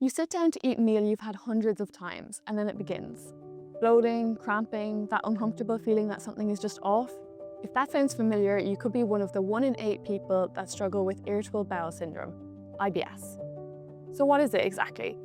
You sit down to eat a meal you've had hundreds of times, and then it begins. Bloating, cramping, that uncomfortable feeling that something is just off. If that sounds familiar, you could be one of the 1 in 8 people that struggle with irritable bowel syndrome, IBS. So what is it exactly?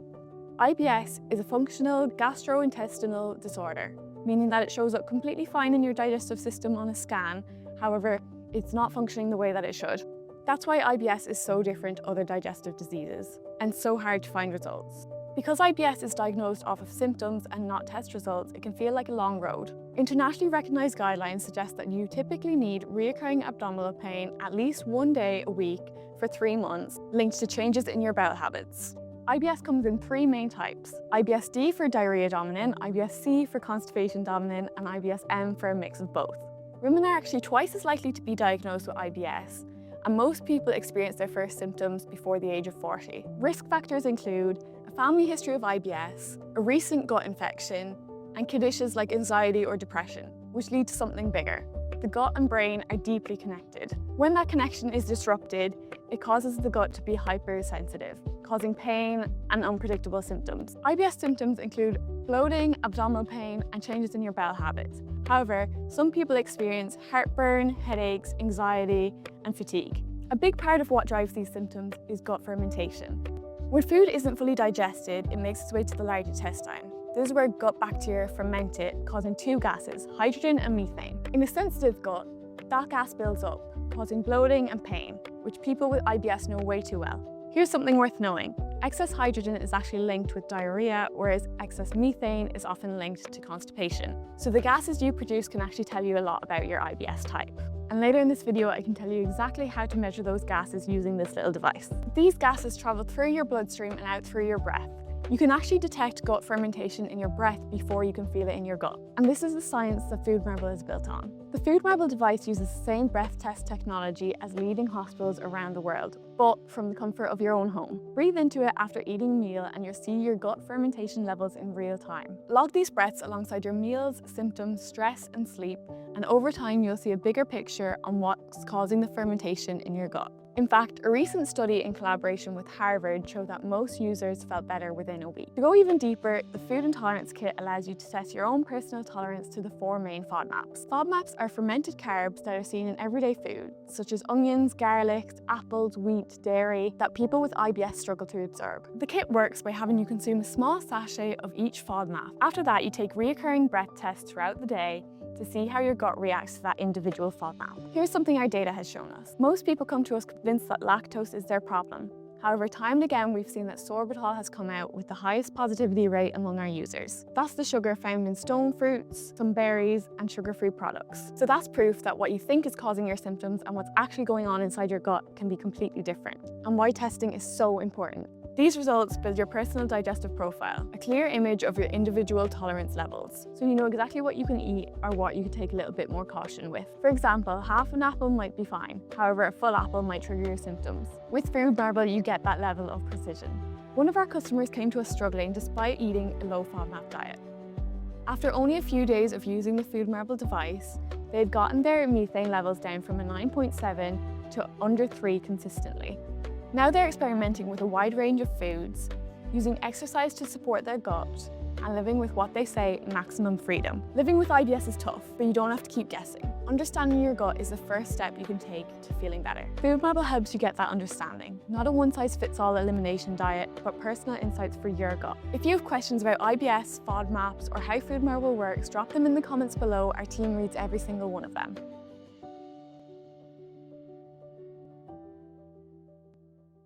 IBS is a functional gastrointestinal disorder, meaning that it shows up completely fine in your digestive system on a scan. However, it's not functioning the way that it should. That's why IBS is so different to other digestive diseases and so hard to find results. Because IBS is diagnosed off of symptoms and not test results, it can feel like a long road. Internationally recognized guidelines suggest that you typically need recurring abdominal pain at least 1 day a week for 3 months, linked to changes in your bowel habits. IBS comes in 3 main types: IBS-D for diarrhea dominant, IBS-C for constipation dominant, and IBS-M for a mix of both. Women are actually twice as likely to be diagnosed with IBS, and most people experience their first symptoms before the age of 40. Risk factors include a family history of IBS, a recent gut infection, and conditions like anxiety or depression, which lead to something bigger. The gut and brain are deeply connected. When that connection is disrupted, it causes the gut to be hypersensitive, causing pain and unpredictable symptoms. IBS symptoms include bloating, abdominal pain, and changes in your bowel habits. However, some people experience heartburn, headaches, anxiety, and fatigue. A big part of what drives these symptoms is gut fermentation. When food isn't fully digested, it makes its way to the large intestine. This is where gut bacteria ferment it, causing 2 gases, hydrogen and methane. In a sensitive gut, that gas builds up, causing bloating and pain, which people with IBS know way too well. Here's something worth knowing. Excess hydrogen is actually linked with diarrhea, whereas excess methane is often linked to constipation. So the gases you produce can actually tell you a lot about your IBS type. And later in this video, I can tell you exactly how to measure those gases using this little device. These gases travel through your bloodstream and out through your breath. You can actually detect gut fermentation in your breath before you can feel it in your gut. And this is the science that FoodMarble is built on. The FoodMarble device uses the same breath test technology as leading hospitals around the world, but from the comfort of your own home. Breathe into it after eating a meal and you'll see your gut fermentation levels in real time. Log these breaths alongside your meals, symptoms, stress, and sleep, and over time you'll see a bigger picture on what's causing the fermentation in your gut. In fact, a recent study in collaboration with Harvard showed that most users felt better within a week. To go even deeper, the Food Intolerance Kit allows you to test your own personal tolerance to the 4 main FODMAPs. FODMAPs are fermented carbs that are seen in everyday food, such as onions, garlic, apples, wheat, dairy, that people with IBS struggle to absorb. The kit works by having you consume a small sachet of each FODMAP. After that, you take recurring breath tests throughout the day to see how your gut reacts to that individual FODMAP. Here's something our data has shown us. Most people come to us convinced that lactose is their problem. However, time and again, we've seen that sorbitol has come out with the highest positivity rate among our users. That's the sugar found in stone fruits, some berries, and sugar-free products. So that's proof that what you think is causing your symptoms and what's actually going on inside your gut can be completely different, and why testing is so important. These results build your personal digestive profile, a clear image of your individual tolerance levels, so you know exactly what you can eat or what you can take a little bit more caution with. For example, half an apple might be fine, however a full apple might trigger your symptoms. With FoodMarble, you get that level of precision. One of our customers came to us struggling despite eating a low-FODMAP diet. After only a few days of using the FoodMarble device, they'd gotten their methane levels down from a 9.7 to under 3 consistently. Now they're experimenting with a wide range of foods, using exercise to support their gut, and living with what they say maximum freedom. Living with IBS is tough, but you don't have to keep guessing. Understanding your gut is the first step you can take to feeling better. FoodMarble helps you get that understanding. Not a one-size-fits-all elimination diet, but personal insights for your gut. If you have questions about IBS, FODMAPs, or how FoodMarble works, drop them in the comments below. Our team reads every single one of them.